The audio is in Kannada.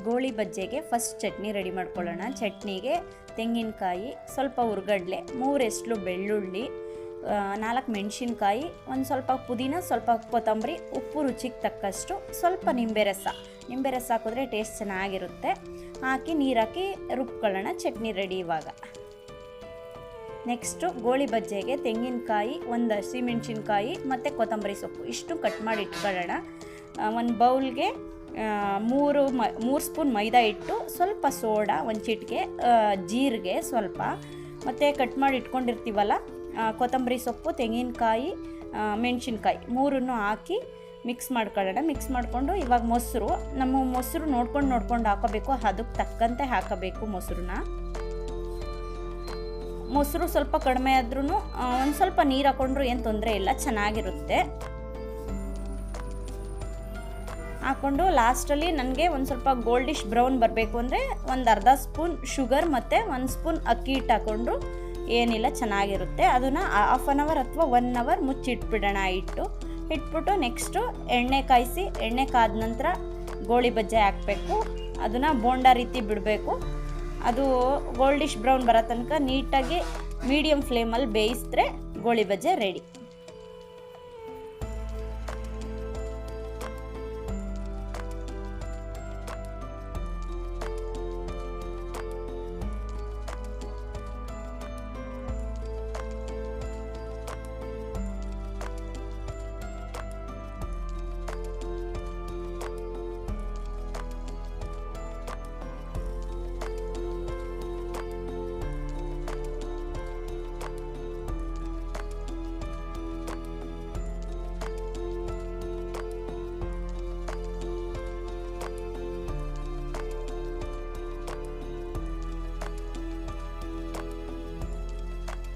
ಗೋಳಿ ಬಜ್ಜೆಗೆ ಫಸ್ಟ್ ಚಟ್ನಿ ರೆಡಿ ಮಾಡ್ಕೊಳ್ಳೋಣ. ಚಟ್ನಿಗೆ ತೆಂಗಿನಕಾಯಿ, ಸ್ವಲ್ಪ ಹುರ್ಗಡ್ಲೆ, 3 ಎಸ್ಳು ಬೆಳ್ಳುಳ್ಳಿ, 4 ಮೆಣಸಿನ್ಕಾಯಿ, ಒಂದು ಸ್ವಲ್ಪ ಪುದೀನ, ಸ್ವಲ್ಪ ಕೊತ್ತಂಬರಿ, ಉಪ್ಪು ರುಚಿಗೆ ತಕ್ಕಷ್ಟು, ಸ್ವಲ್ಪ ನಿಂಬೆ ರಸ ಹಾಕಿದ್ರೆ ಟೇಸ್ಟ್ ಚೆನ್ನಾಗಿರುತ್ತೆ. ಹಾಕಿ ನೀರು ಹಾಕಿ ರುಬ್ಕೊಳ್ಳೋಣ. ಚಟ್ನಿ ರೆಡಿ ಇವಾಗ. ನೆಕ್ಸ್ಟು ಗೋಳಿ ಬಜ್ಜೆಗೆ ತೆಂಗಿನಕಾಯಿ, 1 ಹಸಿಮೆಣಸಿನ್ಕಾಯಿ ಮತ್ತು ಕೊತ್ತಂಬರಿ ಸೊಪ್ಪು ಇಷ್ಟು ಕಟ್ ಮಾಡಿ ಇಟ್ಕೊಳ್ಳೋಣ. ಒಂದು ಬೌಲ್ಗೆ 3 ಸ್ಪೂನ್ ಮೈದಾ ಹಿಟ್ಟು, ಸ್ವಲ್ಪ ಸೋಡಾ, 1 ಚಿಟಿಕೆ, ಜೀರಿಗೆ ಸ್ವಲ್ಪ, ಮತ್ತು ಕಟ್ ಮಾಡಿ ಇಟ್ಕೊಂಡಿರ್ತೀವಲ್ಲ ಕೊತ್ತಂಬರಿ ಸೊಪ್ಪು, ತೆಂಗಿನಕಾಯಿ, ಮೆಣಸಿನ್ಕಾಯಿ 3 ಹಾಕಿ ಮಿಕ್ಸ್ ಮಾಡ್ಕೊಳ್ಳೋಣ. ಮಿಕ್ಸ್ ಮಾಡಿಕೊಂಡು ಇವಾಗ ಮೊಸರು ನೋಡ್ಕೊಂಡು ಹಾಕೋಬೇಕು. ಅದಕ್ಕೆ ತಕ್ಕಂತೆ ಹಾಕಬೇಕು ಮೊಸರು ಸ್ವಲ್ಪ ಕಡಿಮೆ ಆದ್ರೂ ಒಂದು ಸ್ವಲ್ಪ ನೀರು ಹಾಕೊಂಡ್ರು ಏನು ತೊಂದರೆ ಇಲ್ಲ, ಚೆನ್ನಾಗಿರುತ್ತೆ. ಹಾಕ್ಕೊಂಡು ಲಾಸ್ಟಲ್ಲಿ ನನಗೆ ಒಂದು ಸ್ವಲ್ಪ ಗೋಲ್ಡಿಶ್ ಬ್ರೌನ್ ಬರಬೇಕು ಅಂದರೆ ಒಂದು ಅರ್ಧ ಸ್ಪೂನ್ ಶುಗರ್ ಮತ್ತು 1 ಸ್ಪೂನ್ ಅಕ್ಕಿ ಹಿಟ್ಟು ಹಾಕ್ಕೊಂಡ್ರು ಏನಿಲ್ಲ, ಚೆನ್ನಾಗಿರುತ್ತೆ. ಅದನ್ನು 1/2 ಅವರ್ ಅಥವಾ 1 ಅವರ್ ಮುಚ್ಚಿಟ್ಬಿಡೋಣ. ಇಟ್ಬಿಟ್ಟು ನೆಕ್ಸ್ಟು ಎಣ್ಣೆ ಕಾಯಿಸಿ, ಎಣ್ಣೆ ಕಾದ ನಂತರ ಗೋಳಿ ಬಜ್ಜೆ ಹಾಕಬೇಕು. ಅದನ್ನು ಬೋಂಡ ರೀತಿ ಬಿಡಬೇಕು. ಅದು ಗೋಲ್ಡಿಶ್ ಬ್ರೌನ್ ಬರೋ ತನಕ ನೀಟಾಗಿ ಮೀಡಿಯಮ್ ಫ್ಲೇಮಲ್ಲಿ ಬೇಯಿಸಿದ್ರೆ ಗೋಳಿ ಬಜ್ಜೆ ರೆಡಿ.